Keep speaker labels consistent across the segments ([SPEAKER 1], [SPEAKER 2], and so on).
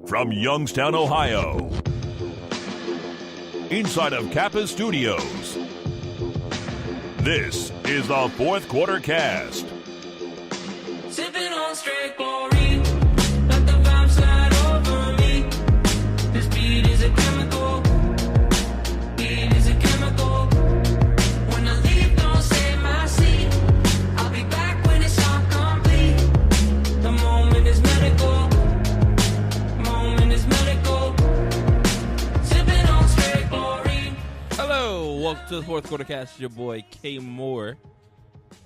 [SPEAKER 1] From Youngstown, Ohio, inside of Kappa Studios, this is the Fourth Quarter Cast.
[SPEAKER 2] Sipping on straight glory, let the vibe slide over me. This beat is a chemical, beat is a chemical. When I leave, don't save my seat. I'll be back when it's all complete. The moment is medical, moment is medical. Sipping on straight glory.
[SPEAKER 3] Hello, welcome to the Fourth Quarter Cast. Your boy K Moore.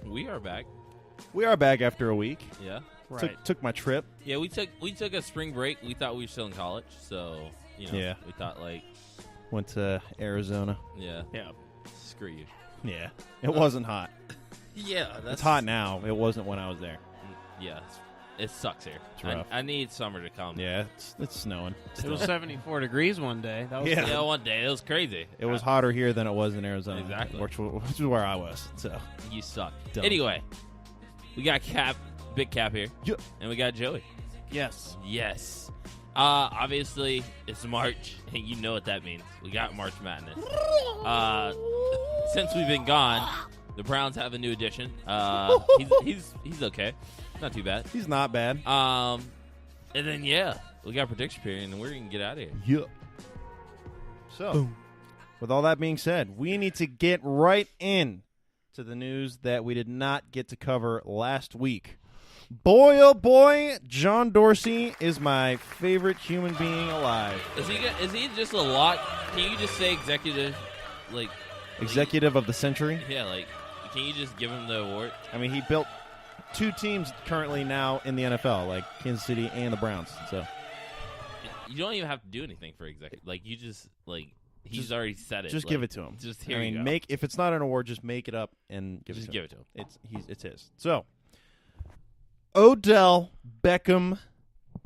[SPEAKER 3] We are back.
[SPEAKER 4] We are back after a week.
[SPEAKER 3] Yeah.
[SPEAKER 5] Right.
[SPEAKER 4] Took my trip.
[SPEAKER 3] Yeah, we took a spring break. We thought we were still in college, so we thought
[SPEAKER 4] Went to Arizona.
[SPEAKER 3] yeah,
[SPEAKER 5] Yeah.
[SPEAKER 3] screw you.
[SPEAKER 4] Yeah. It wasn't hot.
[SPEAKER 3] Yeah, that's
[SPEAKER 4] It's hot now. It wasn't when I was there.
[SPEAKER 3] Yeah, it sucks here.
[SPEAKER 4] It's rough.
[SPEAKER 3] I need summer to come.
[SPEAKER 4] Yeah, it's snowing.
[SPEAKER 5] It was 74 degrees one day. That was
[SPEAKER 4] Yeah.
[SPEAKER 3] Yeah, one day it was crazy.
[SPEAKER 4] It was hotter here than it was in Arizona.
[SPEAKER 3] Exactly.
[SPEAKER 4] Which is where I was. So
[SPEAKER 3] You suck.
[SPEAKER 4] Dumb.
[SPEAKER 3] Anyway, we got Big Cap here,
[SPEAKER 4] Yeah.
[SPEAKER 3] and we got Joey.
[SPEAKER 5] Yes.
[SPEAKER 3] Yes. Obviously, it's March, and you know what that means. We got March Madness. Since we've been gone, the Browns have a new addition. He's okay. Not too bad.
[SPEAKER 4] he's not bad.
[SPEAKER 3] And then, we got prediction period, and we're going to get out of here.
[SPEAKER 4] Yeah. So, with all that being said, we need to get right in to the news that we did not get to cover last week. Boy, oh boy, John Dorsey is my favorite human being alive.
[SPEAKER 3] Is he just a lot? Can you just say executive?
[SPEAKER 4] Executive of the century.
[SPEAKER 3] Yeah, can you just give him the award?
[SPEAKER 4] I mean, he built two teams currently now in the NFL, like Kansas City and the Browns. So
[SPEAKER 3] You don't even have to do anything for executive. You just, he's already said it.
[SPEAKER 4] just give it to him.
[SPEAKER 3] Just here
[SPEAKER 4] I
[SPEAKER 3] you
[SPEAKER 4] mean,
[SPEAKER 3] go.
[SPEAKER 4] if it's not an award, just make it up and give
[SPEAKER 3] Just
[SPEAKER 4] it to
[SPEAKER 3] give
[SPEAKER 4] him.
[SPEAKER 3] it to him.
[SPEAKER 4] It's his. So, Odell Beckham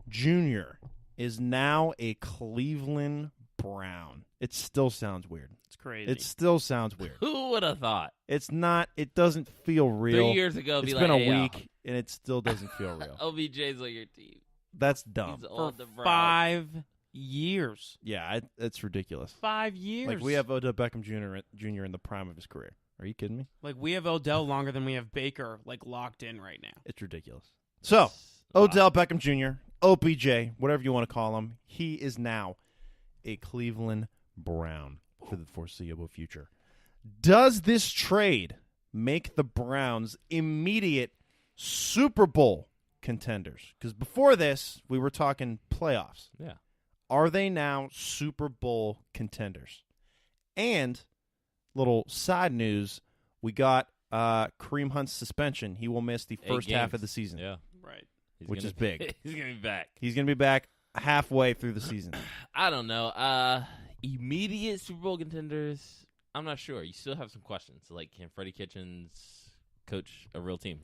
[SPEAKER 4] Jr. is now a Cleveland Brown. It still sounds weird.
[SPEAKER 5] It's crazy.
[SPEAKER 4] It still sounds weird.
[SPEAKER 3] Who would have thought?
[SPEAKER 4] It's not. It doesn't feel real.
[SPEAKER 3] 3 years ago,
[SPEAKER 4] It's
[SPEAKER 3] be
[SPEAKER 4] been
[SPEAKER 3] like,
[SPEAKER 4] a
[SPEAKER 3] hey,
[SPEAKER 4] week, and it still doesn't feel real.
[SPEAKER 3] OBJ's on your team.
[SPEAKER 4] That's dumb.
[SPEAKER 3] He's
[SPEAKER 5] For
[SPEAKER 3] on the Browns.
[SPEAKER 5] 5 years.
[SPEAKER 4] Yeah, it's ridiculous.
[SPEAKER 5] 5 years.
[SPEAKER 4] Like, we have Odell Beckham Jr. in the prime of his career. Are you kidding me?
[SPEAKER 5] Like, we have Odell longer than we have Baker, locked in right now.
[SPEAKER 4] It's ridiculous. So, Odell Beckham Jr., OBJ, whatever you want to call him, he is now a Cleveland Brown for the foreseeable future. Does this trade make the Browns immediate Super Bowl contenders? Because before this, we were talking playoffs.
[SPEAKER 3] Yeah.
[SPEAKER 4] Are they now Super Bowl contenders? And, little side news, we got Kareem Hunt's suspension. He will miss the
[SPEAKER 3] 8
[SPEAKER 4] first half
[SPEAKER 3] games.
[SPEAKER 4] of the season.
[SPEAKER 5] Right.
[SPEAKER 4] Which is big.
[SPEAKER 3] He's going to be back.
[SPEAKER 4] He's going to be back halfway through the season.
[SPEAKER 3] I don't know. Immediate Super Bowl contenders, I'm not sure. You still have some questions. Can Freddie Kitchens coach a real team?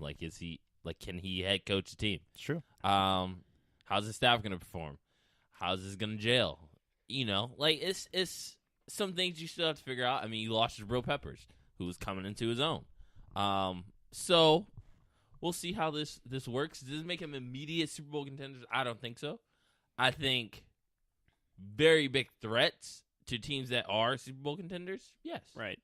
[SPEAKER 3] Can he head coach a team?
[SPEAKER 4] It's true.
[SPEAKER 3] How's his staff going to perform? How's this going to jail? It's some things you still have to figure out. I mean, you lost Jabril Peppers, who was coming into his own. So we'll see how this works. Does it make him immediate Super Bowl contenders? I don't think so. I think very big threats to teams that are Super Bowl contenders, yes.
[SPEAKER 5] Right.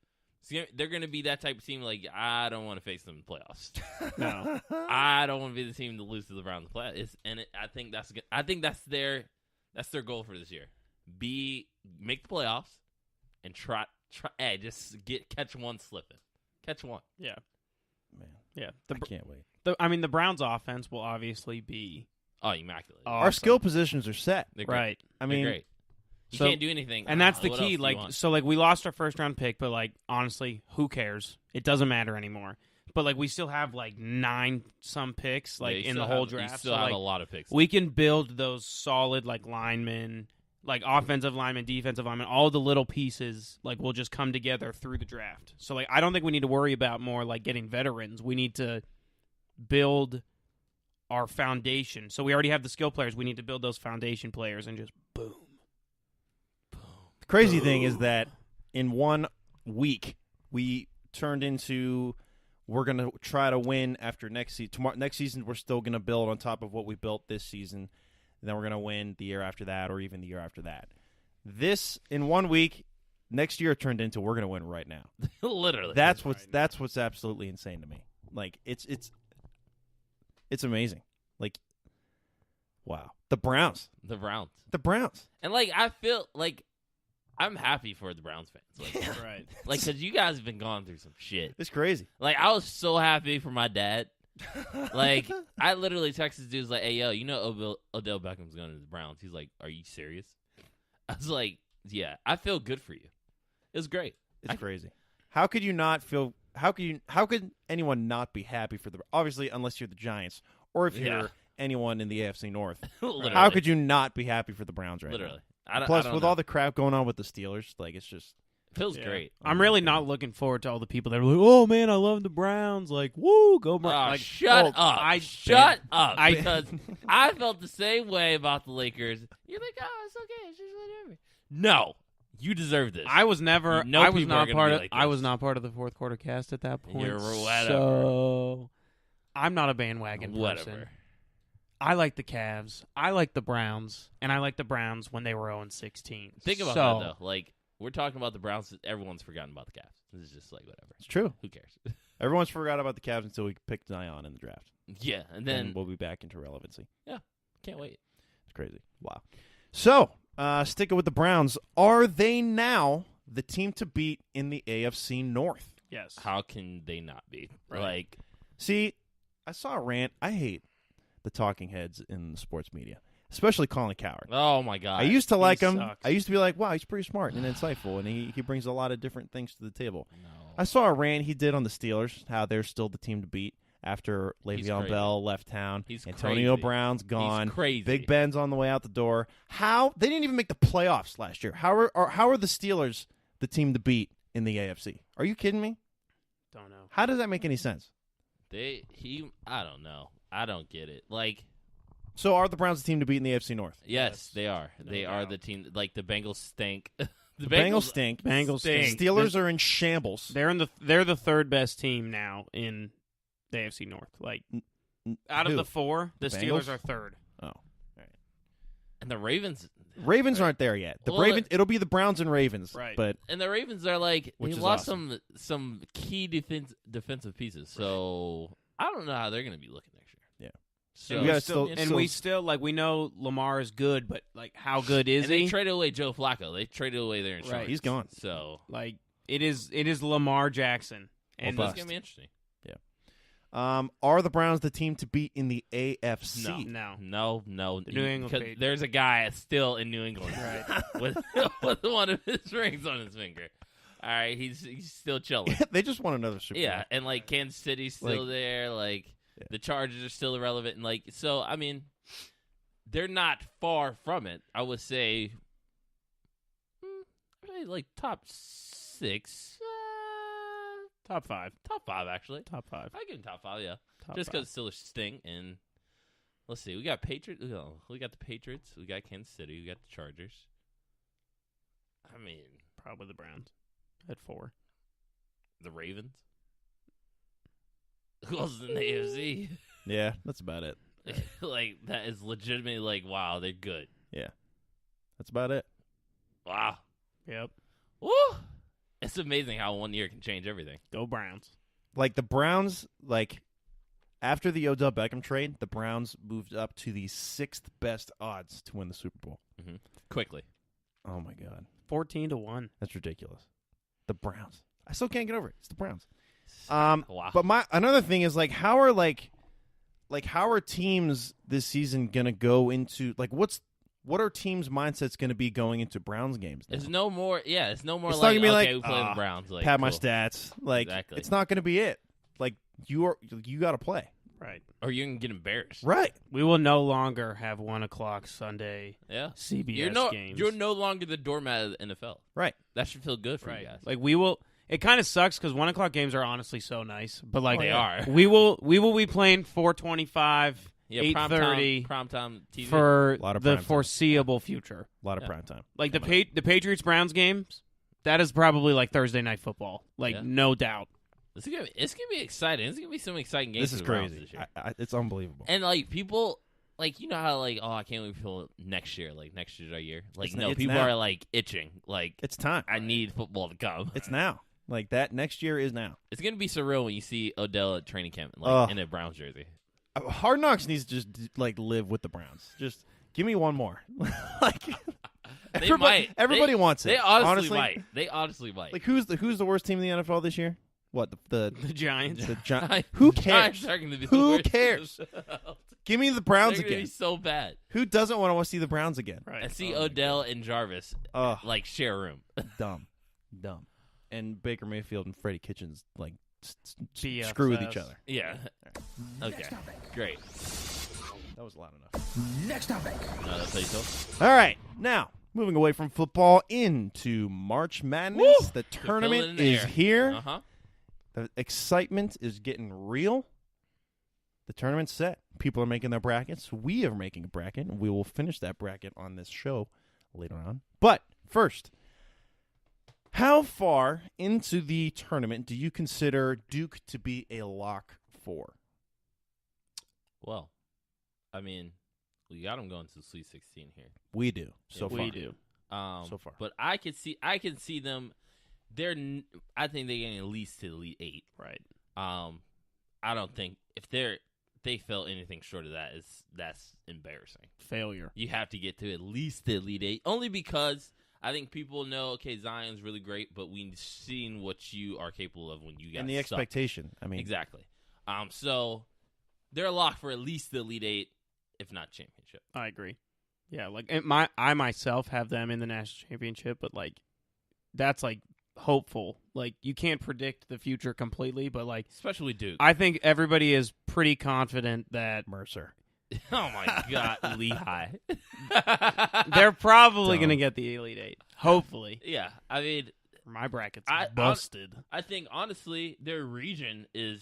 [SPEAKER 3] They're going to be that type of team, I don't want to face them in the playoffs.
[SPEAKER 5] No.
[SPEAKER 3] I don't want to be the team to lose to the Browns in the playoffs. I think that's their goal for this year. Make the playoffs and try just catch one slipping. Catch one.
[SPEAKER 5] Yeah.
[SPEAKER 4] Man,
[SPEAKER 5] Yeah.
[SPEAKER 4] I can't wait.
[SPEAKER 5] The Browns' offense will obviously be
[SPEAKER 3] Immaculate.
[SPEAKER 5] awesome.
[SPEAKER 4] Our skill positions are set.
[SPEAKER 3] They're great.
[SPEAKER 5] Right.
[SPEAKER 4] I
[SPEAKER 3] They're
[SPEAKER 4] mean,
[SPEAKER 3] great. You
[SPEAKER 4] so-
[SPEAKER 3] can't do anything.
[SPEAKER 5] And that's the
[SPEAKER 3] What
[SPEAKER 5] key.
[SPEAKER 3] else do you want?
[SPEAKER 5] We lost our first-round pick, but, honestly, who cares? It doesn't matter anymore. But, we still have, 9-some picks,
[SPEAKER 3] Yeah, you
[SPEAKER 5] in
[SPEAKER 3] still
[SPEAKER 5] the whole
[SPEAKER 3] have-
[SPEAKER 5] draft.
[SPEAKER 3] You still
[SPEAKER 5] So,
[SPEAKER 3] have a lot of picks.
[SPEAKER 5] we can build those solid, linemen, offensive linemen, defensive linemen, all the little pieces, will just come together through the draft. So, I don't think we need to worry about more, getting veterans. We need to build our foundation. So we already have the skill players. We need to build those foundation players and just boom.
[SPEAKER 4] The crazy thing is that in 1 week, we turned into we're going to try to win after next season. Next season, we're still going to build on top of what we built this season. And then we're going to win the year after that or even the year after that. This, in 1 week, next year turned into we're going to win right now.
[SPEAKER 3] Literally.
[SPEAKER 4] That's what's absolutely insane to me. Like, it's amazing. Like, wow. The Browns.
[SPEAKER 3] And, like, I feel like I'm happy for the Browns fans. Like,
[SPEAKER 5] Right.
[SPEAKER 3] Like, because you guys have been going through some shit.
[SPEAKER 4] It's crazy.
[SPEAKER 3] Like, I was so happy for my dad. Like, I literally texted dudes like, hey, yo, you know Odell Beckham's going to the Browns. He's like, are you serious? I was like, yeah, I feel good for you. It was great.
[SPEAKER 4] It's crazy. How could you not feel – how could anyone not be happy for the – obviously, unless you're the Giants or if you're anyone in the AFC North. How could you not be happy for the Browns right
[SPEAKER 3] Literally.
[SPEAKER 4] now? Plus, with all the crap going on with the Steelers, like, it's just –
[SPEAKER 3] feels great.
[SPEAKER 5] I'm really not looking forward to all the people that are like, "Oh man, I love the Browns." Like, woo, go Browns! Like,
[SPEAKER 3] shut up! Shut up! Because I felt the same way about the Lakers. You're like, oh, it's okay, it's just whatever. No, you deserve this.
[SPEAKER 5] I was never.
[SPEAKER 3] You know
[SPEAKER 5] I was
[SPEAKER 3] people are
[SPEAKER 5] not
[SPEAKER 3] gonna
[SPEAKER 5] part
[SPEAKER 3] be
[SPEAKER 5] of.
[SPEAKER 3] like
[SPEAKER 5] I
[SPEAKER 3] this.
[SPEAKER 5] was not part of the fourth quarter cast at that point.
[SPEAKER 3] You're whatever.
[SPEAKER 5] So I'm not a bandwagon person.
[SPEAKER 3] Whatever.
[SPEAKER 5] I like the Cavs. I like the Browns, and I like the Browns when they were 0-16.
[SPEAKER 3] Think about that though. Like, we're talking about the Browns. Everyone's forgotten about the Cavs. This is just like whatever.
[SPEAKER 4] It's true.
[SPEAKER 3] Who cares?
[SPEAKER 4] Everyone's forgot about the Cavs until we picked Zion in the draft.
[SPEAKER 3] Yeah, and then
[SPEAKER 4] we'll be back into relevancy.
[SPEAKER 3] Yeah, can't wait.
[SPEAKER 4] It's crazy. Wow. So, sticking with the Browns, are they now the team to beat in the AFC North?
[SPEAKER 5] Yes.
[SPEAKER 3] How can they not be?
[SPEAKER 5] Right.
[SPEAKER 3] Like,
[SPEAKER 4] see, I saw a rant. I hate the talking heads in the sports media, especially Colin Cowherd.
[SPEAKER 3] oh my god,
[SPEAKER 4] I used to like him.
[SPEAKER 5] sucks.
[SPEAKER 4] I used to be like, wow, he's pretty smart and insightful, and he brings a lot of different things to the table.
[SPEAKER 3] No.
[SPEAKER 4] I saw a rant he did on the Steelers, how they're still the team to beat after Le'Veon
[SPEAKER 3] crazy.
[SPEAKER 4] Bell left town.
[SPEAKER 3] He's
[SPEAKER 4] Antonio
[SPEAKER 3] crazy.
[SPEAKER 4] Brown's gone.
[SPEAKER 3] He's crazy.
[SPEAKER 4] Big Ben's on the way out the door. How they didn't even make the playoffs last year. How are the Steelers the team to beat in the AFC? Are you kidding me?
[SPEAKER 5] Don't know.
[SPEAKER 4] How does that make any sense?
[SPEAKER 3] I don't know. I don't get it. Like,
[SPEAKER 4] So are the Browns the team to beat in the AFC North?
[SPEAKER 3] yes, they are.
[SPEAKER 5] No
[SPEAKER 3] They are
[SPEAKER 5] doubt.
[SPEAKER 3] the team. Like, the Bengals stink.
[SPEAKER 4] The Bengals stink.
[SPEAKER 5] Bengals stink.
[SPEAKER 4] Steelers are in shambles.
[SPEAKER 5] They're the third best team now in the AFC North. Like out of
[SPEAKER 4] Who?
[SPEAKER 5] the four, the
[SPEAKER 4] The
[SPEAKER 5] Steelers
[SPEAKER 4] Bengals?
[SPEAKER 5] are third.
[SPEAKER 4] Oh,
[SPEAKER 3] And the Ravens.
[SPEAKER 4] Ravens aren't there yet. The
[SPEAKER 3] Well,
[SPEAKER 4] Ravens. It'll be the Browns and Ravens.
[SPEAKER 5] Right.
[SPEAKER 4] But
[SPEAKER 3] And the Ravens are like,
[SPEAKER 4] Which
[SPEAKER 3] they
[SPEAKER 4] is
[SPEAKER 3] lost
[SPEAKER 4] awesome.
[SPEAKER 3] some key defensive pieces. So I don't know how they're going to be looking next year.
[SPEAKER 4] Yeah.
[SPEAKER 3] So
[SPEAKER 4] We gotta still-
[SPEAKER 5] And we still like we know Lamar is good, but like how good is
[SPEAKER 3] and they
[SPEAKER 5] he?
[SPEAKER 3] traded away Joe Flacco. They traded away their insurance.
[SPEAKER 5] Right.
[SPEAKER 4] He's gone.
[SPEAKER 3] So
[SPEAKER 5] Like it is Lamar Jackson. And
[SPEAKER 4] Well,
[SPEAKER 3] it's going to be interesting.
[SPEAKER 4] Are the Browns the team to beat in the AFC?
[SPEAKER 5] no.
[SPEAKER 3] No.
[SPEAKER 5] The New England
[SPEAKER 3] 'cause
[SPEAKER 5] Patriots.
[SPEAKER 3] there's a guy still in New England
[SPEAKER 5] Right.
[SPEAKER 3] with one of his rings on his finger. All right, he's still chilling.
[SPEAKER 4] They just won another Super
[SPEAKER 3] Yeah,
[SPEAKER 4] Bowl.
[SPEAKER 3] and like Kansas City's still
[SPEAKER 4] Like-
[SPEAKER 3] there. Like
[SPEAKER 4] Yeah.
[SPEAKER 3] the Chargers are still irrelevant. And like, so I mean, they're not far from it. I would say, probably like top 6,
[SPEAKER 5] Top five.
[SPEAKER 3] top 5 actually.
[SPEAKER 5] Top five.
[SPEAKER 3] I give them top 5, yeah.
[SPEAKER 5] Top
[SPEAKER 3] Just
[SPEAKER 5] five.
[SPEAKER 3] because Steelers stink, and let's see, we got Patriots. We got the Patriots. We got Kansas City. We got the Chargers. I mean,
[SPEAKER 5] Probably the Browns at 4.
[SPEAKER 3] the Ravens. Who else is in the AFC?
[SPEAKER 4] Yeah, that's about it.
[SPEAKER 3] Like, that is legitimately like, wow, they're good.
[SPEAKER 4] That's about it.
[SPEAKER 3] Wow.
[SPEAKER 5] Yep.
[SPEAKER 3] Woo! It's amazing how 1 year can change everything.
[SPEAKER 5] Go Browns.
[SPEAKER 4] Like the Browns, like after the Odell Beckham trade, the Browns moved up to the 6th best odds to win the Super Bowl.
[SPEAKER 3] Quickly.
[SPEAKER 4] Oh my God,
[SPEAKER 5] 14-1.
[SPEAKER 4] that's ridiculous. The Browns. I still can't get over it. It's the Browns.
[SPEAKER 3] Wow.
[SPEAKER 4] But another thing is how are teams this season gonna go into what are teams' mindsets gonna be going into Browns games now?
[SPEAKER 3] It's no more. Yeah, it's no more
[SPEAKER 4] It's not
[SPEAKER 3] like,
[SPEAKER 4] gonna be
[SPEAKER 3] okay,
[SPEAKER 4] like,
[SPEAKER 3] we play
[SPEAKER 4] "Ah,
[SPEAKER 3] the Browns. Like,
[SPEAKER 4] pad my
[SPEAKER 3] cool."
[SPEAKER 4] stats. Like
[SPEAKER 3] Exactly.
[SPEAKER 4] it's not gonna be it. Like you got to play.
[SPEAKER 5] Right.
[SPEAKER 3] Or you can get embarrassed.
[SPEAKER 4] Right.
[SPEAKER 5] We will no longer have 1:00 Sunday
[SPEAKER 3] Yeah.
[SPEAKER 5] CBS games.
[SPEAKER 3] You're no longer the doormat of the NFL.
[SPEAKER 4] Right.
[SPEAKER 3] That should feel good for
[SPEAKER 5] right.
[SPEAKER 3] you guys.
[SPEAKER 5] Like we will. It kind of sucks because 1:00 games are honestly so nice, but like
[SPEAKER 3] They are.
[SPEAKER 5] We will be playing 4:25,
[SPEAKER 3] Yeah,
[SPEAKER 5] 8:30
[SPEAKER 3] primetime TV.
[SPEAKER 5] for
[SPEAKER 4] A lot of
[SPEAKER 5] the
[SPEAKER 4] prime time.
[SPEAKER 5] foreseeable future.
[SPEAKER 4] A lot of
[SPEAKER 3] Yeah.
[SPEAKER 4] prime time.
[SPEAKER 5] Like the Patriots Browns games, that is probably like Thursday night football. Like
[SPEAKER 3] Yeah.
[SPEAKER 5] no doubt.
[SPEAKER 3] It's gonna be exciting. It's gonna be some exciting games.
[SPEAKER 4] This is
[SPEAKER 3] for the Browns
[SPEAKER 4] crazy.
[SPEAKER 3] this year.
[SPEAKER 4] It's unbelievable.
[SPEAKER 3] And like people, like you know how like I can't wait for next year. Like next year's our year. Like
[SPEAKER 4] It's
[SPEAKER 3] people
[SPEAKER 4] now.
[SPEAKER 3] are like itching. Like
[SPEAKER 4] It's time.
[SPEAKER 3] I need football to come.
[SPEAKER 4] It's now. Like that next year is now.
[SPEAKER 3] It's gonna be surreal when you see Odell at training camp in a Browns jersey.
[SPEAKER 4] Hard Knocks needs to just like live with the Browns. Just give me one more. Like everybody wants it.
[SPEAKER 3] They
[SPEAKER 4] honestly
[SPEAKER 3] might. They honestly might.
[SPEAKER 4] Like who's the worst team in the NFL this year? What the
[SPEAKER 5] Giants.
[SPEAKER 4] Who
[SPEAKER 3] Giants
[SPEAKER 4] cares?
[SPEAKER 3] are gonna be the
[SPEAKER 4] Who
[SPEAKER 3] worst in the
[SPEAKER 4] cares?
[SPEAKER 3] NFL.
[SPEAKER 4] Give me the Browns
[SPEAKER 3] They're gonna
[SPEAKER 4] again.
[SPEAKER 3] be so bad.
[SPEAKER 4] Who doesn't want to see the Browns again?
[SPEAKER 5] Right.
[SPEAKER 3] And see Odell and Jarvis
[SPEAKER 4] Ugh.
[SPEAKER 3] like share a room.
[SPEAKER 4] Dumb. And Baker Mayfield and Freddie Kitchens like
[SPEAKER 5] BFFs.
[SPEAKER 4] screw with each other.
[SPEAKER 3] Yeah. Okay. Great.
[SPEAKER 4] That was loud enough.
[SPEAKER 6] Next topic.
[SPEAKER 3] No, that's how you feel.
[SPEAKER 4] All right, now moving away from football into March Madness.
[SPEAKER 3] Woo!
[SPEAKER 4] The
[SPEAKER 3] Feel it
[SPEAKER 4] tournament
[SPEAKER 3] in the
[SPEAKER 4] is
[SPEAKER 3] air.
[SPEAKER 4] here.
[SPEAKER 3] Uh-huh.
[SPEAKER 4] The excitement is getting real. The tournament's set. People are making their brackets. We are making a bracket, and we will finish that bracket on this show later on. But first, how far into the tournament do you consider Duke to be a lock for?
[SPEAKER 3] Well, I mean, we got them going to the Sweet 16 here.
[SPEAKER 4] We do. So far.
[SPEAKER 5] We do.
[SPEAKER 4] So far.
[SPEAKER 3] But I can see them. I think they're getting at least to the Elite Eight.
[SPEAKER 5] Right.
[SPEAKER 3] I don't think if they fell anything short of that's embarrassing.
[SPEAKER 5] Failure.
[SPEAKER 3] You have to get to at least the Elite Eight, only because I think people know, okay, Zion's really great, but we've seen what you are capable of when you guys
[SPEAKER 4] And the
[SPEAKER 3] suck.
[SPEAKER 4] expectation. I mean,
[SPEAKER 3] Exactly. So they're a lock for at least the Elite Eight, if not championship.
[SPEAKER 5] I agree. Yeah, like I myself have them in the national championship, but like that's like hopeful. Like you can't predict the future completely, but like
[SPEAKER 3] Especially Duke.
[SPEAKER 5] I think everybody is pretty confident that
[SPEAKER 4] Mercer.
[SPEAKER 3] Oh, my God. Lehigh.
[SPEAKER 5] they're probably
[SPEAKER 4] Dumb.
[SPEAKER 5] going to get the Elite Eight. Hopefully.
[SPEAKER 3] Yeah. I mean,
[SPEAKER 5] My bracket's
[SPEAKER 3] I-
[SPEAKER 5] busted.
[SPEAKER 3] I think, honestly, their region is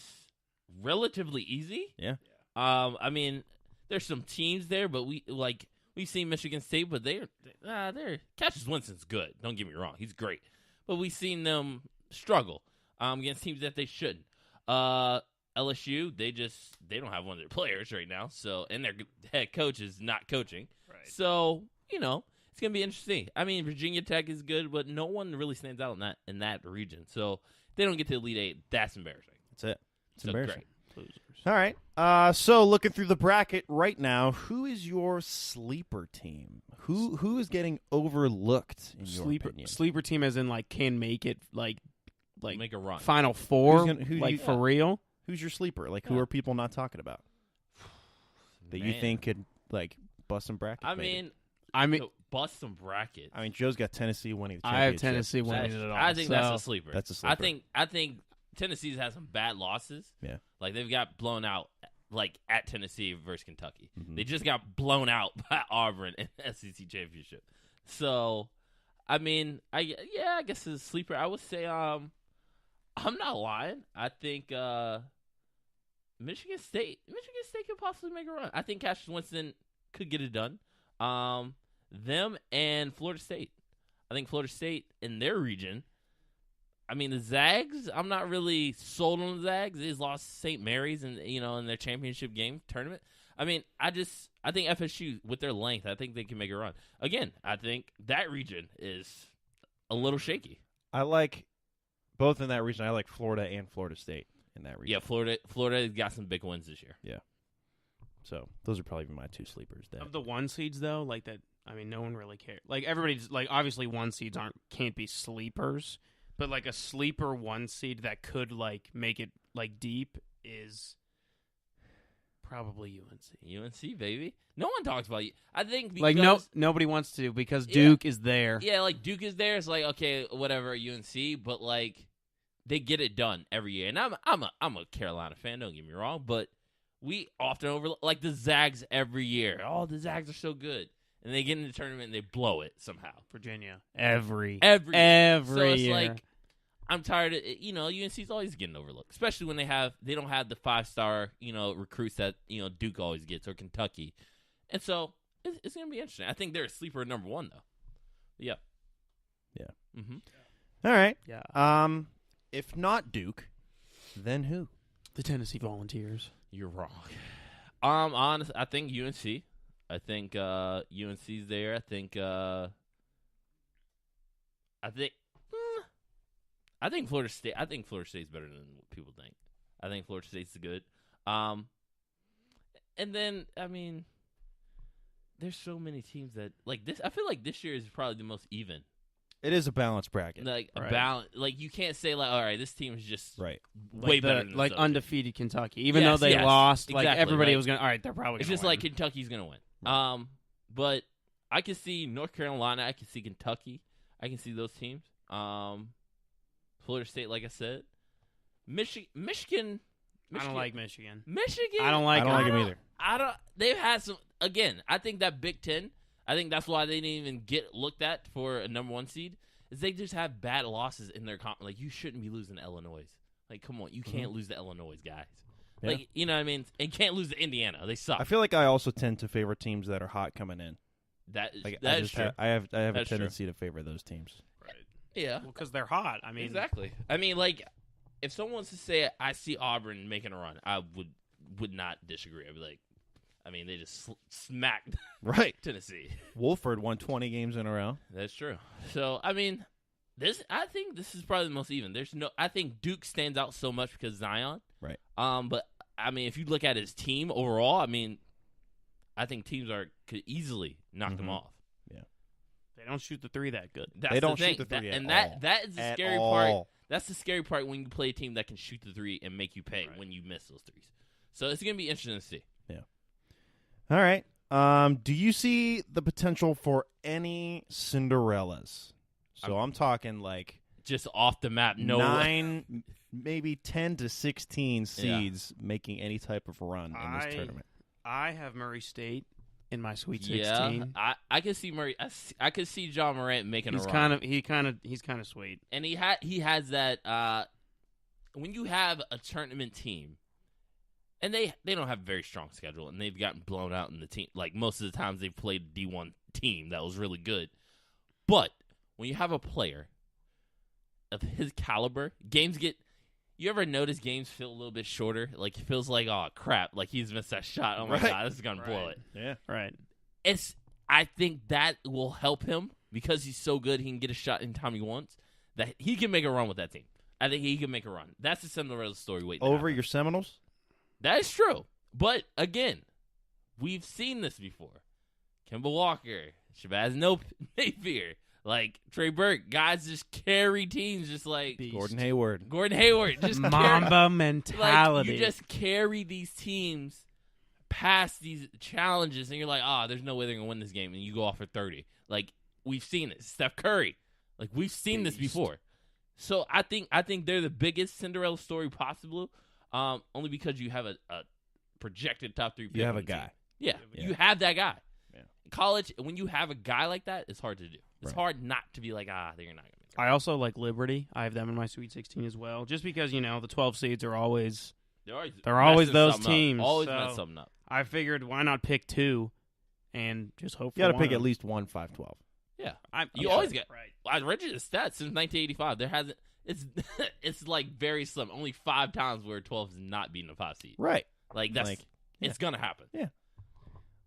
[SPEAKER 3] relatively easy.
[SPEAKER 4] Yeah.
[SPEAKER 3] I mean, there's some teams there, but we've seen Michigan State, but they're Cassius Winston's good. Don't get me wrong. He's great. But we've seen them struggle against teams that they shouldn't. LSU, they don't have one of their players right now, so and their head coach is not coaching.
[SPEAKER 5] Right.
[SPEAKER 3] So, it's gonna be interesting. I mean, Virginia Tech is good, but no one really stands out in that region. So if they don't get to the Elite Eight, that's embarrassing.
[SPEAKER 4] That's it. It's
[SPEAKER 3] So
[SPEAKER 4] embarrassing.
[SPEAKER 3] great.
[SPEAKER 5] Losers.
[SPEAKER 4] All right. So looking through the bracket right now, who is your sleeper team? Who is getting overlooked in your opinion?
[SPEAKER 5] Sleeper team as in like can make it like
[SPEAKER 3] Make a run.
[SPEAKER 5] Final Four,
[SPEAKER 4] Who
[SPEAKER 5] like
[SPEAKER 4] you-
[SPEAKER 5] for real.
[SPEAKER 4] Who's your sleeper? Like, who
[SPEAKER 3] Yeah.
[SPEAKER 4] are people not talking about that you
[SPEAKER 3] Man.
[SPEAKER 4] think could like bust some brackets?
[SPEAKER 3] I
[SPEAKER 4] maybe?
[SPEAKER 3] mean, so bust some brackets.
[SPEAKER 4] I mean, Joe's got Tennessee winning the
[SPEAKER 5] I have
[SPEAKER 4] championship.
[SPEAKER 5] Tennessee winning
[SPEAKER 3] That's-
[SPEAKER 5] it all.
[SPEAKER 3] I think that's
[SPEAKER 5] So-
[SPEAKER 3] a sleeper.
[SPEAKER 4] That's a sleeper.
[SPEAKER 3] I think Tennessee's had some bad losses.
[SPEAKER 4] Yeah.
[SPEAKER 3] Like they've got blown out like at Tennessee versus Kentucky.
[SPEAKER 4] Mhm.
[SPEAKER 3] They just got blown out by Auburn in the SEC championship. So, I mean, I guess it's a sleeper. I would say I'm not lying. I think Michigan State could possibly make a run. I think Cassius Winston could get it done. Them and Florida State. I think Florida State in their region. I mean, the Zags, I'm not really sold on the Zags. They lost St. Mary's in their championship game tournament. I mean, I think FSU with their length, I think they can make a run. Again, I think that region is a little shaky.
[SPEAKER 4] I like both in that region. I like Florida and Florida State in that region.
[SPEAKER 3] Yeah, Florida got some big wins this year.
[SPEAKER 4] So those are probably my two sleepers. There.
[SPEAKER 5] Of the one seeds though, like that. I mean, no one really cares. Like everybody's like, obviously one seeds can't be sleepers, but like a sleeper one seed that could like make it like deep is probably UNC.
[SPEAKER 3] UNC, baby. No one talks about you. I think because,
[SPEAKER 5] Like nobody wants to because
[SPEAKER 3] Yeah.
[SPEAKER 5] Duke is there.
[SPEAKER 3] Yeah, like Duke is there. It's like, okay, whatever, UNC, but like they get it done every year. And I'm a Carolina fan, don't get me wrong, but we often overlook like the Zags every year. Oh, the Zags are so good. And they get in the tournament and they blow it somehow.
[SPEAKER 5] Virginia every
[SPEAKER 3] So it's
[SPEAKER 5] year.
[SPEAKER 3] like I'm tired of UNC's always getting overlooked, especially when they don't have the 5-star recruits that Duke always gets or Kentucky, and so it's gonna be interesting. I think they're a sleeper at number 1 though. Yep.
[SPEAKER 4] Yeah.
[SPEAKER 3] Mm-hmm.
[SPEAKER 4] All right.
[SPEAKER 5] yeah.
[SPEAKER 4] If not Duke, Then who?
[SPEAKER 5] The Tennessee Volunteers.
[SPEAKER 3] You're wrong. Honest, I think UNC. I think UNC's there. I think Florida State. I think Florida State's better than what people think. I think Florida State's good. And then I mean, there's so many teams that like this. I feel like this year is probably the most even.
[SPEAKER 4] It is a balanced bracket.
[SPEAKER 3] Like a
[SPEAKER 5] Right.
[SPEAKER 3] balance. Like you can't say like, all right, this team is just
[SPEAKER 4] Right.
[SPEAKER 3] way better than
[SPEAKER 5] like
[SPEAKER 3] this other team.
[SPEAKER 5] undefeated Kentucky. Even
[SPEAKER 3] Yes,
[SPEAKER 5] though they
[SPEAKER 3] yes,
[SPEAKER 5] lost, like
[SPEAKER 3] exactly.
[SPEAKER 5] everybody
[SPEAKER 3] Like,
[SPEAKER 5] was going to, all right, they're probably
[SPEAKER 3] It's
[SPEAKER 5] going
[SPEAKER 3] just
[SPEAKER 5] to
[SPEAKER 3] like Kentucky's gonna win. But I can see North Carolina. I can see Kentucky. I can see those teams. Florida State, like I said, Michigan.
[SPEAKER 5] I don't like Michigan.
[SPEAKER 3] Michigan.
[SPEAKER 5] I don't like
[SPEAKER 4] I don't like him either.
[SPEAKER 3] I don't. They've had some. Again, I think that Big Ten. I think that's why they didn't even get looked at for a number 1 seed. Is they just have bad losses in their like you shouldn't be losing to Illinois. Like come on, you can't lose to Illinois guys.
[SPEAKER 4] Yeah.
[SPEAKER 3] Like you know what I mean, and can't lose to Indiana. They suck.
[SPEAKER 4] I feel like I also tend to favor teams that are hot coming in.
[SPEAKER 3] That is
[SPEAKER 4] Like
[SPEAKER 3] that
[SPEAKER 4] I
[SPEAKER 3] is
[SPEAKER 4] just
[SPEAKER 3] true.
[SPEAKER 4] I have a
[SPEAKER 3] That's true.
[SPEAKER 4] tendency to favor those teams.
[SPEAKER 3] Yeah,
[SPEAKER 5] Well, because they're hot. I mean,
[SPEAKER 3] exactly. I mean, like if someone wants to say I see Auburn making a run, I would not disagree. I'd be like, I mean, they just smacked
[SPEAKER 4] Right.
[SPEAKER 3] Tennessee.
[SPEAKER 4] Wolford won 20 games in a row.
[SPEAKER 3] That's true. So I mean, I think this is probably the most even. I think Duke stands out so much because Zion.
[SPEAKER 4] Right.
[SPEAKER 3] But I mean, if you look at his team overall, I mean, I think teams could easily knock them off.
[SPEAKER 5] they don't shoot the three that good.
[SPEAKER 3] That's
[SPEAKER 4] They don't
[SPEAKER 3] the thing.
[SPEAKER 4] shoot the three
[SPEAKER 3] and
[SPEAKER 4] at all.
[SPEAKER 3] that is the
[SPEAKER 4] At
[SPEAKER 3] scary
[SPEAKER 4] all.
[SPEAKER 3] part. That's the scary part when you play a team that can shoot the three and make you pay when you miss those threes. So it's gonna be interesting to see.
[SPEAKER 4] All right. Do you see the potential for any Cinderellas? So I'm talking like
[SPEAKER 3] Just off the map, no
[SPEAKER 4] 9, maybe 10 to 16 seeds making any type of run in this tournament.
[SPEAKER 5] I have Murray State in my Sweet 16.
[SPEAKER 3] Yeah, I could see Murray. I could see John Morant making
[SPEAKER 5] He's
[SPEAKER 3] a run.
[SPEAKER 5] he's kind of sweet.
[SPEAKER 3] And he has that when you have a tournament team, and they don't have a very strong schedule, and they've gotten blown out in the team. Like most of the times they've played a D1 team that was really good. But when you have a player of his caliber, games get. You ever notice games feel a little bit shorter? Like it feels like, oh crap, like he's missed that shot. Oh my
[SPEAKER 4] Right.
[SPEAKER 3] god, this is gonna blow it.
[SPEAKER 4] Yeah.
[SPEAKER 5] Right.
[SPEAKER 3] I think that will help him because he's so good. He can get a shot anytime he wants. That he can make a run with that team. I think he can make a run. That's the Cinderella story. Waiting to
[SPEAKER 4] Over
[SPEAKER 3] happen.
[SPEAKER 4] your Seminoles?
[SPEAKER 3] That is true. But again, we've seen this before. Kemba Walker, Shabazz Napier, like Trey Burke, guys just carry teams just like
[SPEAKER 5] Beast.
[SPEAKER 4] Gordon Hayward.
[SPEAKER 3] just
[SPEAKER 5] Mamba
[SPEAKER 3] carry,
[SPEAKER 5] mentality.
[SPEAKER 3] like, you just carry these teams past these challenges, and you're like, there's no way they're gonna win this game, and you go off for 30. Like we've seen it. Steph Curry, like we've seen this before. So I think they're the biggest Cinderella story possible, only because you have a projected top 3 pick.
[SPEAKER 4] You have
[SPEAKER 3] on
[SPEAKER 4] a
[SPEAKER 3] the team.
[SPEAKER 4] guy.
[SPEAKER 3] Yeah,
[SPEAKER 4] Yeah.
[SPEAKER 3] you have that guy.
[SPEAKER 4] Yeah.
[SPEAKER 3] In college, when you have a guy like that, it's hard to do. It's
[SPEAKER 4] Right.
[SPEAKER 3] hard not to be like, they're not gonna make it.
[SPEAKER 5] I also like Liberty. I have them in my Sweet 16 as well, just because the 12 seeds are always. They're always
[SPEAKER 3] messing
[SPEAKER 5] those
[SPEAKER 3] something up.
[SPEAKER 5] teams,
[SPEAKER 3] Always
[SPEAKER 5] so-
[SPEAKER 3] mess something up.
[SPEAKER 5] I figured why not pick 2, and just hope.
[SPEAKER 4] You got to
[SPEAKER 5] for
[SPEAKER 4] pick
[SPEAKER 5] one.
[SPEAKER 4] at least 1 5-12.
[SPEAKER 3] Yeah,
[SPEAKER 5] You
[SPEAKER 3] always get.
[SPEAKER 5] right.
[SPEAKER 3] I read you the stats since 1985. There hasn't. It's like very slim. Only 5 times where 12 is not beating a 5 seed.
[SPEAKER 4] Right.
[SPEAKER 3] Like that's it's gonna happen.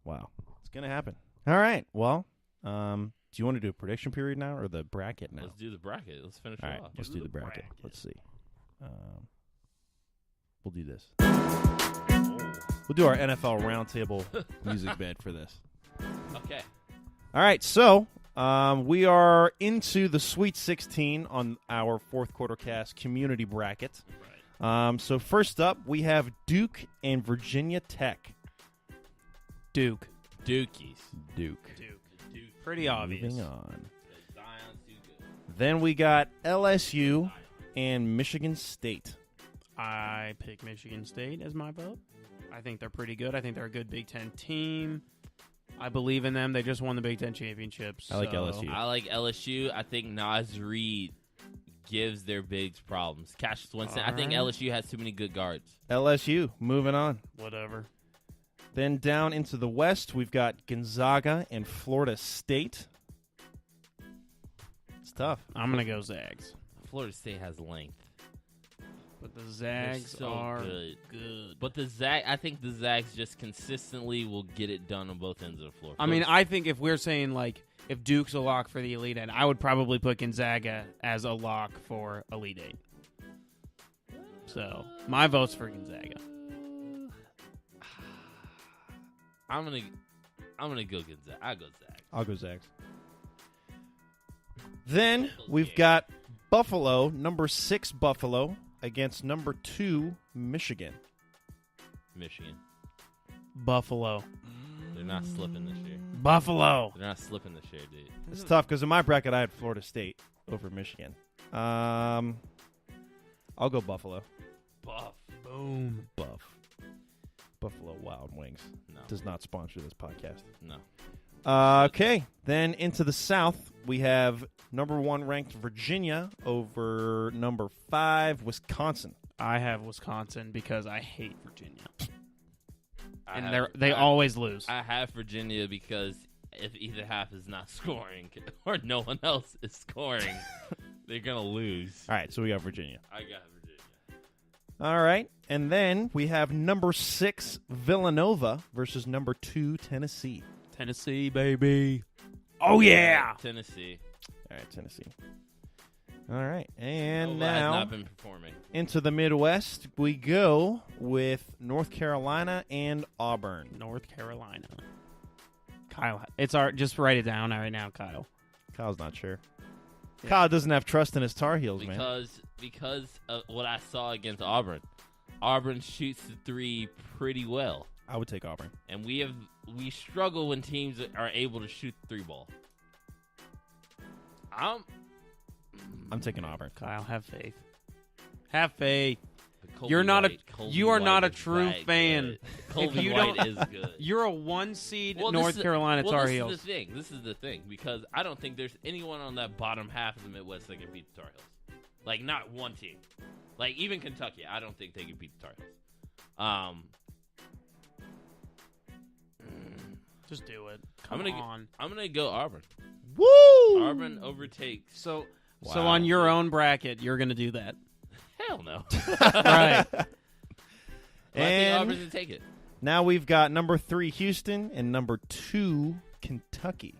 [SPEAKER 4] Wow. It's going to happen. All right. Well, do you want to do a prediction period now or the bracket now?
[SPEAKER 3] Let's do the bracket. Let's finish
[SPEAKER 4] All
[SPEAKER 3] it
[SPEAKER 4] right.
[SPEAKER 3] off.
[SPEAKER 4] Let's do the bracket. Let's see. We'll do this. We'll do our NFL roundtable music bed for this.
[SPEAKER 3] Okay.
[SPEAKER 4] All right, so we are into the Sweet 16 on our fourth quarter cast community bracket. So first up, we have Duke and Virginia Tech.
[SPEAKER 5] Duke.
[SPEAKER 3] Dookies.
[SPEAKER 4] Duke.
[SPEAKER 5] Pretty obvious.
[SPEAKER 4] Moving on.
[SPEAKER 3] Zion's too good.
[SPEAKER 4] Then we got LSU and Michigan State.
[SPEAKER 5] I pick Michigan State as my vote. I think they're pretty good. I think they're a good Big Ten team. I believe in them. They just won the Big Ten championships.
[SPEAKER 4] I like
[SPEAKER 5] so-
[SPEAKER 4] LSU.
[SPEAKER 3] I like LSU. I think Nas Reed gives their bigs problems. Cassius Winston. I think
[SPEAKER 5] All
[SPEAKER 3] LSU has too many good guards.
[SPEAKER 4] LSU, moving on.
[SPEAKER 5] Whatever.
[SPEAKER 4] Then down into the West, we've got Gonzaga and Florida State. It's tough.
[SPEAKER 5] I'm going to go Zags.
[SPEAKER 3] Florida State has length.
[SPEAKER 5] But the
[SPEAKER 3] They're
[SPEAKER 5] Zags
[SPEAKER 3] so
[SPEAKER 5] are
[SPEAKER 3] good. But I think the Zags just consistently will get it done on both ends of the floor.
[SPEAKER 5] I mean, I think if we're saying, like, if Duke's a lock for the Elite Eight, I would probably put Gonzaga as a lock for Elite Eight. So, my vote's for Gonzaga.
[SPEAKER 3] I'm gonna go Gonzaga. I go Zags.
[SPEAKER 4] I'll go Zags. Then we've got Buffalo, number 6 Buffalo, against number 2 Michigan.
[SPEAKER 3] Michigan.
[SPEAKER 5] Buffalo.
[SPEAKER 3] They're not slipping this year.
[SPEAKER 5] Buffalo.
[SPEAKER 3] They're not slipping this year, dude.
[SPEAKER 4] It's tough because in my bracket I had Florida State over Michigan. I'll go Buffalo.
[SPEAKER 3] Buff.
[SPEAKER 5] Boom.
[SPEAKER 4] Buffalo Wild Wings
[SPEAKER 3] No.
[SPEAKER 4] does not sponsor this podcast.
[SPEAKER 3] No.
[SPEAKER 4] Okay, then into the South, we have number 1 ranked Virginia over number 5 Wisconsin.
[SPEAKER 5] I have Wisconsin because I hate Virginia.
[SPEAKER 3] I
[SPEAKER 5] And
[SPEAKER 3] have-
[SPEAKER 5] they always lose.
[SPEAKER 3] I have Virginia because if either half is not scoring or no one else is scoring, they're gonna lose.
[SPEAKER 4] All right, so we got Virginia.
[SPEAKER 3] I got Virginia.
[SPEAKER 4] All right, and then we have number 6 Villanova versus number 2 Tennessee.
[SPEAKER 5] Tennessee, baby. Oh, yeah.
[SPEAKER 3] Tennessee.
[SPEAKER 4] All right, Tennessee. All right, and
[SPEAKER 3] Nova has
[SPEAKER 4] now
[SPEAKER 3] not been performing.
[SPEAKER 4] into the Midwest, we go with North Carolina and Auburn.
[SPEAKER 5] North Carolina. Kyle, just write it down right now, Kyle.
[SPEAKER 4] Kyle's not sure.
[SPEAKER 5] Yeah.
[SPEAKER 4] Kyle doesn't have trust in his Tar Heels, man.
[SPEAKER 3] Because of what I saw against Auburn. Auburn shoots the 3 pretty well,
[SPEAKER 4] I would take Auburn.
[SPEAKER 3] and we struggle when teams are able to shoot the 3 ball.
[SPEAKER 4] I'm taking Auburn.
[SPEAKER 5] Kyle, have faith. Have faith.
[SPEAKER 3] Colby
[SPEAKER 5] You're not
[SPEAKER 3] White-
[SPEAKER 5] a.
[SPEAKER 3] Colby
[SPEAKER 5] You are
[SPEAKER 3] White
[SPEAKER 5] not a
[SPEAKER 3] is
[SPEAKER 5] true
[SPEAKER 3] that
[SPEAKER 5] fan.
[SPEAKER 3] good. Colby
[SPEAKER 5] you
[SPEAKER 3] White
[SPEAKER 5] don't-
[SPEAKER 3] is good.
[SPEAKER 5] You're a 1 seed
[SPEAKER 3] Well,
[SPEAKER 5] North Carolina Tar Heels.
[SPEAKER 3] This is the thing because I don't think there's anyone on that bottom half of the Midwest that can beat the Tar Heels. Like not one team. Like even Kentucky, I don't think they can beat the Tar Heels.
[SPEAKER 5] Just do it.
[SPEAKER 3] I'm
[SPEAKER 5] Come
[SPEAKER 3] gonna
[SPEAKER 5] on.
[SPEAKER 3] I'm gonna go Auburn.
[SPEAKER 4] Woo!
[SPEAKER 3] Auburn overtakes.
[SPEAKER 5] So
[SPEAKER 3] Wow.
[SPEAKER 5] on your own bracket, you're gonna do that,
[SPEAKER 3] Hell no.
[SPEAKER 5] right?
[SPEAKER 3] I think
[SPEAKER 4] And
[SPEAKER 3] Auburn's gonna take it.
[SPEAKER 4] now we've got number 3 Houston and number 2 Kentucky.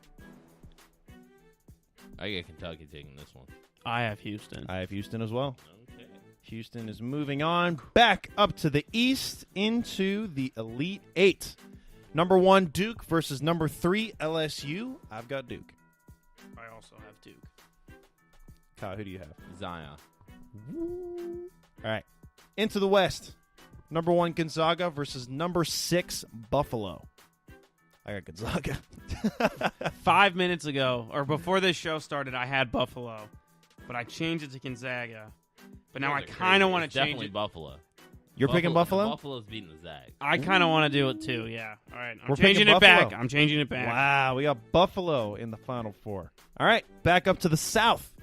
[SPEAKER 3] I get Kentucky taking this one.
[SPEAKER 5] I have Houston.
[SPEAKER 4] I have Houston as well.
[SPEAKER 3] Okay.
[SPEAKER 4] Houston is moving on back up to the East into the Elite 8. Number 1 Duke versus number 3 LSU. I've got Duke.
[SPEAKER 5] I also have Duke.
[SPEAKER 4] Kyle, who do you have?
[SPEAKER 3] Zion.
[SPEAKER 4] All right. Into the West. Number 1 Gonzaga versus number 6 Buffalo. I got Gonzaga.
[SPEAKER 5] 5 minutes ago, or before this show started, I had Buffalo, but I changed it to Gonzaga. But now I kind of want to change
[SPEAKER 3] Definitely
[SPEAKER 5] it.
[SPEAKER 3] Buffalo.
[SPEAKER 4] You're picking Buffalo?
[SPEAKER 3] Buffalo's beating the Zag.
[SPEAKER 5] I kind of want to do it too. Yeah. All right. I'm
[SPEAKER 4] We're
[SPEAKER 5] changing
[SPEAKER 4] picking
[SPEAKER 5] it back.
[SPEAKER 4] Buffalo.
[SPEAKER 5] I'm changing it back.
[SPEAKER 4] Wow, we got Buffalo in the Final Four. All right, back up to the South.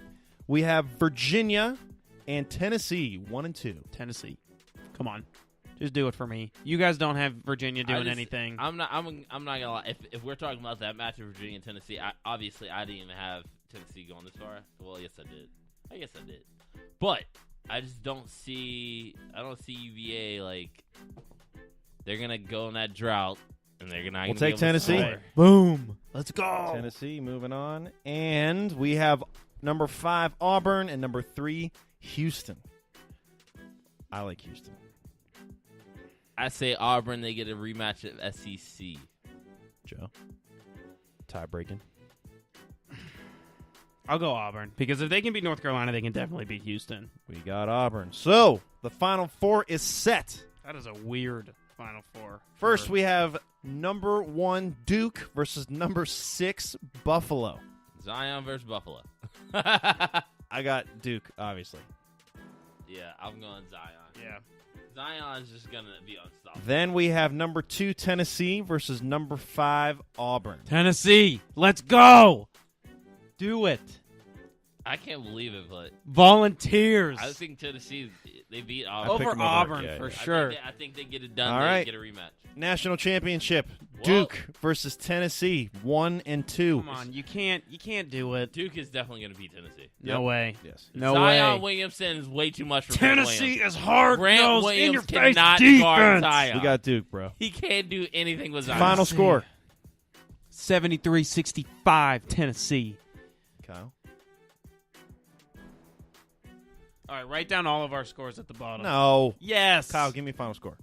[SPEAKER 4] We have Virginia and Tennessee, 1 and 2.
[SPEAKER 5] Tennessee. Come on. Just do it for me. You guys don't have Virginia doing anything.
[SPEAKER 3] I'm not gonna lie. If we're talking about that match of Virginia and Tennessee, obviously I didn't even have Tennessee going this far. Well, yes I did. I guess I did. But I just don't see. I don't see UVA like they're gonna go in that drought and they're gonna.
[SPEAKER 4] We'll take Tennessee.
[SPEAKER 5] Right.
[SPEAKER 4] Boom. Let's go. Tennessee moving on. And we have number 5 Auburn and number 3 Houston. I like Houston.
[SPEAKER 3] I say Auburn. They get a rematch of SEC.
[SPEAKER 4] Joe. Tie breaking.
[SPEAKER 5] I'll go Auburn because if they can beat North Carolina, they can definitely beat Houston.
[SPEAKER 4] We got Auburn. So the Final Four is set.
[SPEAKER 5] That is a weird Final Four.
[SPEAKER 4] First, we have number 1 Duke versus number 6 Buffalo.
[SPEAKER 3] Zion versus Buffalo.
[SPEAKER 4] I got Duke, obviously.
[SPEAKER 3] Yeah, I'm going Zion.
[SPEAKER 5] Yeah.
[SPEAKER 3] Zion's just gonna be unstoppable.
[SPEAKER 4] Then we have number 2 Tennessee versus number 5 Auburn.
[SPEAKER 5] Tennessee, let's go. Do it.
[SPEAKER 3] I can't believe it, but
[SPEAKER 5] Volunteers.
[SPEAKER 3] I think Tennessee, they beat
[SPEAKER 4] I
[SPEAKER 3] Auburn.
[SPEAKER 4] picked
[SPEAKER 5] Over
[SPEAKER 4] them over.
[SPEAKER 5] Auburn,
[SPEAKER 4] Yeah,
[SPEAKER 5] for
[SPEAKER 4] yeah.
[SPEAKER 5] sure.
[SPEAKER 3] I think they get it done.
[SPEAKER 4] All
[SPEAKER 3] They
[SPEAKER 4] right.
[SPEAKER 3] get a rematch.
[SPEAKER 4] National championship.
[SPEAKER 3] Whoa.
[SPEAKER 4] Duke versus Tennessee. 1 and 2.
[SPEAKER 5] Come on, you can't do it.
[SPEAKER 3] Duke is definitely going to beat Tennessee.
[SPEAKER 5] No way.
[SPEAKER 4] Yes.
[SPEAKER 5] No
[SPEAKER 3] Zion
[SPEAKER 5] way.
[SPEAKER 3] Williamson is way too much for Grant
[SPEAKER 5] Tennessee
[SPEAKER 3] Williams.
[SPEAKER 5] is hard
[SPEAKER 3] Grant
[SPEAKER 5] nosed
[SPEAKER 3] Williams
[SPEAKER 5] in your face
[SPEAKER 3] cannot guard
[SPEAKER 5] defense.
[SPEAKER 3] Zion.
[SPEAKER 4] We got Duke, bro.
[SPEAKER 3] He can't do anything with Zion.
[SPEAKER 4] Final score.
[SPEAKER 5] 73-65 Tennessee.
[SPEAKER 4] Kyle.
[SPEAKER 5] All right, write down all of our scores at the bottom.
[SPEAKER 4] No.
[SPEAKER 5] Yes.
[SPEAKER 4] Kyle, give me final score.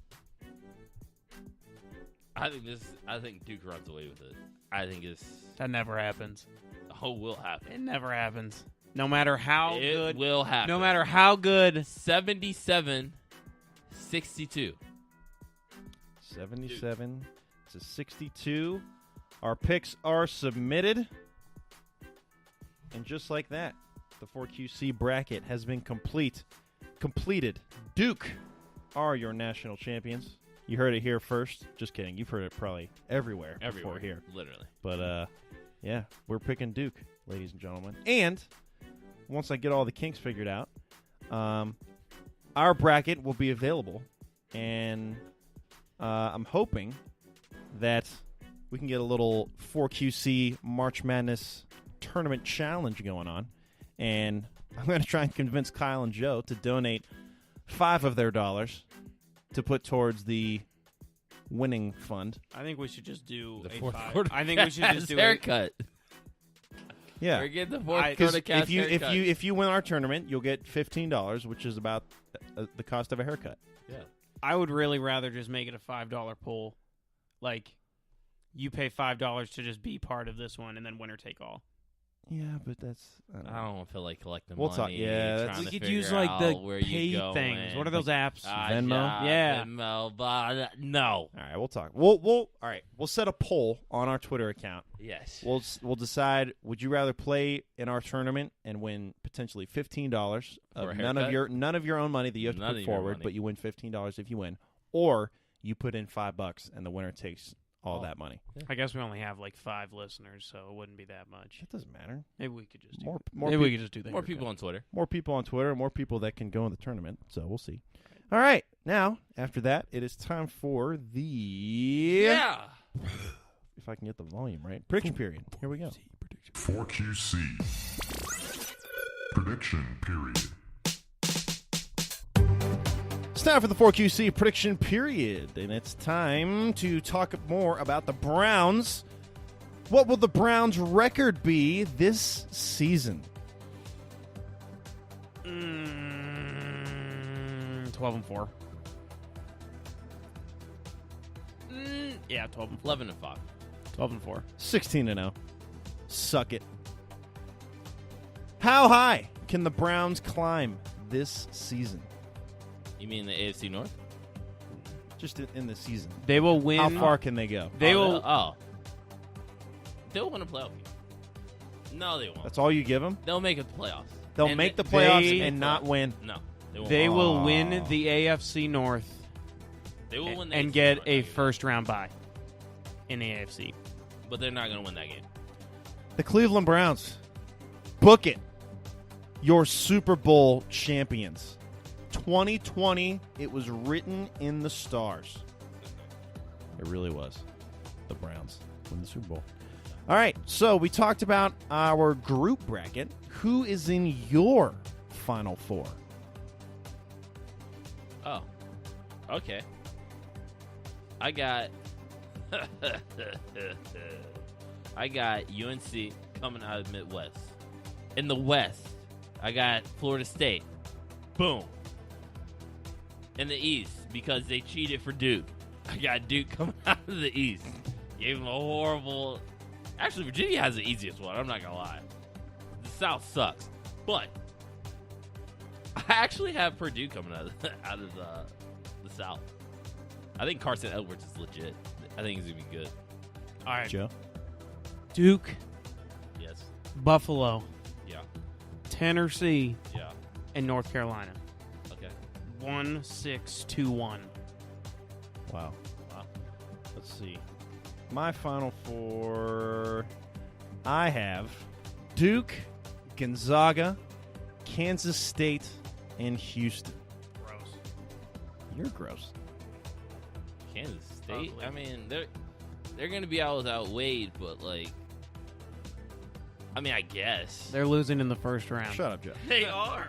[SPEAKER 3] I think Duke runs away with it. I think
[SPEAKER 5] That never happens.
[SPEAKER 3] will happen.
[SPEAKER 5] It never happens. No matter how
[SPEAKER 3] It
[SPEAKER 5] good.
[SPEAKER 3] will happen.
[SPEAKER 5] No matter how good.
[SPEAKER 3] 77-62.
[SPEAKER 4] 77 to 62. Our picks are submitted. And just like that, the 4QC bracket has been completed. Duke are your national champions. You heard it here first. Just kidding. You've heard it probably everywhere before here.
[SPEAKER 3] Literally.
[SPEAKER 4] But, yeah, we're picking Duke, ladies and gentlemen. And once I get all the kinks figured out, our bracket will be available. And I'm hoping that we can get a little 4QC March Madness tournament challenge going on. And I'm going to try and convince Kyle and Joe to donate $5 of their dollars to put towards the winning fund.
[SPEAKER 5] I think we should just do
[SPEAKER 3] The
[SPEAKER 5] a
[SPEAKER 3] fourth
[SPEAKER 5] five.
[SPEAKER 3] quarter.
[SPEAKER 5] I think we should just do
[SPEAKER 3] haircut.
[SPEAKER 4] Yeah.
[SPEAKER 3] Or get the fourth
[SPEAKER 5] I-
[SPEAKER 3] quarter
[SPEAKER 4] Because
[SPEAKER 3] cast haircut.
[SPEAKER 4] if you win our tournament, you'll get $15, which is about the cost of a haircut.
[SPEAKER 3] Yeah.
[SPEAKER 5] I would really rather just make it a $5 pool. Like, you pay $5 to just be part of this one, and then winner take all.
[SPEAKER 4] Yeah, but that's
[SPEAKER 3] I don't feel like collecting
[SPEAKER 4] We'll talk-
[SPEAKER 3] money.
[SPEAKER 4] yeah, that's-
[SPEAKER 3] trying
[SPEAKER 5] We
[SPEAKER 3] to
[SPEAKER 5] could use
[SPEAKER 3] figure
[SPEAKER 5] like the
[SPEAKER 3] out where you
[SPEAKER 5] pay
[SPEAKER 3] going.
[SPEAKER 5] things. What are those apps?
[SPEAKER 4] Venmo?
[SPEAKER 5] Yeah.
[SPEAKER 3] Venmo, but no.
[SPEAKER 4] All right. We'll talk. We'll all right. We'll set a poll on our Twitter account.
[SPEAKER 3] Yes.
[SPEAKER 4] We'll decide. Would you rather play in our tournament and win potentially $15
[SPEAKER 3] For
[SPEAKER 4] of
[SPEAKER 3] a
[SPEAKER 4] none of
[SPEAKER 3] haircut?
[SPEAKER 4] your own money that you have to
[SPEAKER 3] None
[SPEAKER 4] put
[SPEAKER 3] of your
[SPEAKER 4] forward,
[SPEAKER 3] money.
[SPEAKER 4] but you win $15 if you win, or you put in $5 and the winner takes all
[SPEAKER 3] Oh.
[SPEAKER 4] that money.
[SPEAKER 5] I guess we only have like 5 listeners, so it wouldn't be that much.
[SPEAKER 4] It doesn't matter.
[SPEAKER 5] Maybe we could just do
[SPEAKER 4] More
[SPEAKER 5] Maybe we could just do that.
[SPEAKER 3] More people on Twitter.
[SPEAKER 4] more people on Twitter, more people that can go in the tournament. So we'll see. All right. Now, after that, it is time for the
[SPEAKER 3] Yeah.
[SPEAKER 4] if I can get the volume right. Prediction period. Here we go.
[SPEAKER 6] 4QC. Prediction period.
[SPEAKER 4] It's time for the 4QC prediction period, and it's time to talk more about the Browns. What will the Browns' record be this season?
[SPEAKER 5] 12-4. Yeah, 12-4.
[SPEAKER 3] 11-5.
[SPEAKER 5] 12-4.
[SPEAKER 4] 16-0. Suck it. How high can the Browns climb this season?
[SPEAKER 3] You mean the AFC North?
[SPEAKER 4] Just in the season.
[SPEAKER 5] They will win.
[SPEAKER 4] How far can they go?
[SPEAKER 5] They will.
[SPEAKER 3] They'll win a playoff game. No, they won't.
[SPEAKER 4] That's all you give them?
[SPEAKER 3] They'll make it to the playoffs.
[SPEAKER 4] They'll
[SPEAKER 3] And
[SPEAKER 4] make the playoffs
[SPEAKER 5] they-
[SPEAKER 4] and not win.
[SPEAKER 3] No, they won't.
[SPEAKER 5] They will
[SPEAKER 4] Aw.
[SPEAKER 5] win the AFC North
[SPEAKER 3] They will win the
[SPEAKER 5] and
[SPEAKER 3] AFC
[SPEAKER 5] get
[SPEAKER 3] North,
[SPEAKER 5] a
[SPEAKER 3] I guess.
[SPEAKER 5] first round bye in the AFC.
[SPEAKER 3] But they're not going to win that game.
[SPEAKER 4] The Cleveland Browns. Book it. Your Super Bowl champions. 2020, it was written in the stars. It really was. The Browns win the Super Bowl. All right, so we talked about our group bracket. Who is in your Final Four?
[SPEAKER 3] Oh, okay. I got UNC coming out of the Midwest. In the West, I got Florida State. Boom. In the East, because they cheated for Duke, I got Duke coming out of the East. Gave them a horrible... Actually, Virginia has the easiest one. I'm not going to lie. The South sucks. But I actually have Purdue coming out of the South. I think Carson Edwards is legit. I think he's going to be good.
[SPEAKER 5] All right.
[SPEAKER 4] Joe?
[SPEAKER 5] Duke,
[SPEAKER 3] Yes.
[SPEAKER 5] Buffalo,
[SPEAKER 3] Yeah.
[SPEAKER 5] Tennessee,
[SPEAKER 3] Yeah.
[SPEAKER 5] and North Carolina.
[SPEAKER 3] Okay.
[SPEAKER 5] 1-6-2-1.
[SPEAKER 4] Wow.
[SPEAKER 3] Wow.
[SPEAKER 4] Let's see. My Final Four, I have Duke, Gonzaga, Kansas State, and Houston.
[SPEAKER 5] Gross.
[SPEAKER 4] You're gross.
[SPEAKER 3] Kansas State.
[SPEAKER 5] Ugly.
[SPEAKER 3] I mean, they're gonna be out without Wade, but like, I mean, I guess
[SPEAKER 5] They're losing in the first round.
[SPEAKER 4] Shut up, Jeff.
[SPEAKER 5] They are.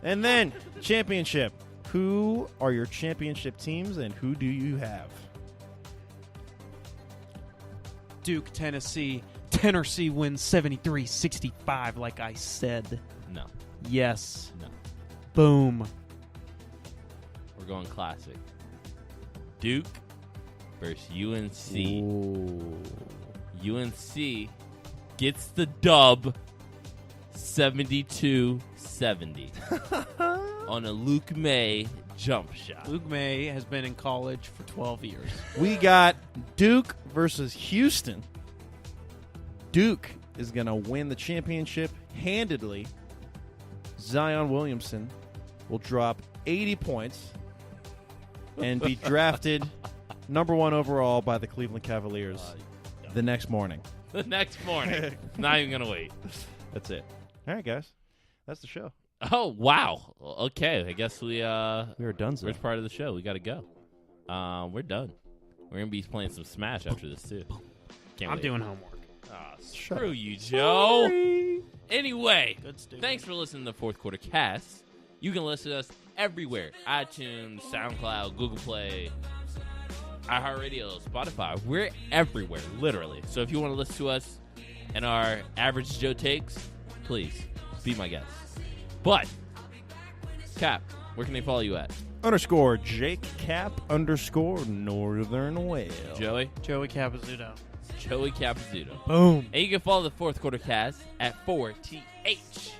[SPEAKER 4] And then, championship. Who are your championship teams, and who do you have?
[SPEAKER 5] Duke, Tennessee. Tennessee wins 73-65, like I said.
[SPEAKER 3] no,
[SPEAKER 5] Yes.
[SPEAKER 3] no.
[SPEAKER 5] Boom.
[SPEAKER 3] We're going classic. Duke versus UNC.
[SPEAKER 4] Ooh.
[SPEAKER 3] UNC gets the dub 72-70 on a Luke May jump shot.
[SPEAKER 5] Luke May has been in college for 12 years.
[SPEAKER 4] We got Duke versus Houston. Duke is going to win the championship handedly. Zion Williamson will drop 80 points and be drafted number 1 overall by the Cleveland Cavaliers the next morning.
[SPEAKER 3] The next morning. Not even going to wait.
[SPEAKER 4] That's it. All right, guys. That's the show.
[SPEAKER 3] Oh, wow. Okay, I guess we
[SPEAKER 4] We were done,
[SPEAKER 3] first part of the show. We got to go. We're done. We're going to be playing some Smash after this, too. Can't
[SPEAKER 5] I'm
[SPEAKER 3] wait.
[SPEAKER 5] doing homework.
[SPEAKER 3] Screw you, Joe. Anyway,
[SPEAKER 5] Good student.
[SPEAKER 3] thanks for listening to the Fourth Quarter Cast. You can listen to us everywhere. iTunes, SoundCloud, Google Play, iHeartRadio, Spotify. We're everywhere, literally. So if you want to listen to us and our average Joe takes, please be my guest. But, Cap, where can they follow you at?
[SPEAKER 4] _ Jake Cap _ Northern Whale.
[SPEAKER 3] Joey?
[SPEAKER 5] Joey Capizzuto.
[SPEAKER 3] Joey Capizzuto.
[SPEAKER 5] Boom.
[SPEAKER 3] And you can follow the Fourth Quarter Cast at 4TH.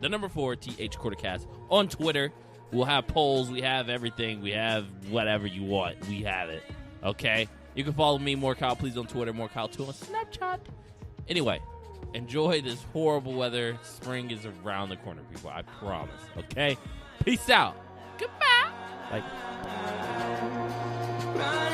[SPEAKER 3] The number 4TH Quartercast on Twitter. We'll have polls. We have everything. We have whatever you want. We have it. Okay? You can follow me, More Kyle, please, on Twitter. More Kyle 2 on Snapchat. Anyway, enjoy this horrible weather. Spring is around the corner, people. I promise. Okay? Peace out. Goodbye.
[SPEAKER 4] Bye.
[SPEAKER 2] Right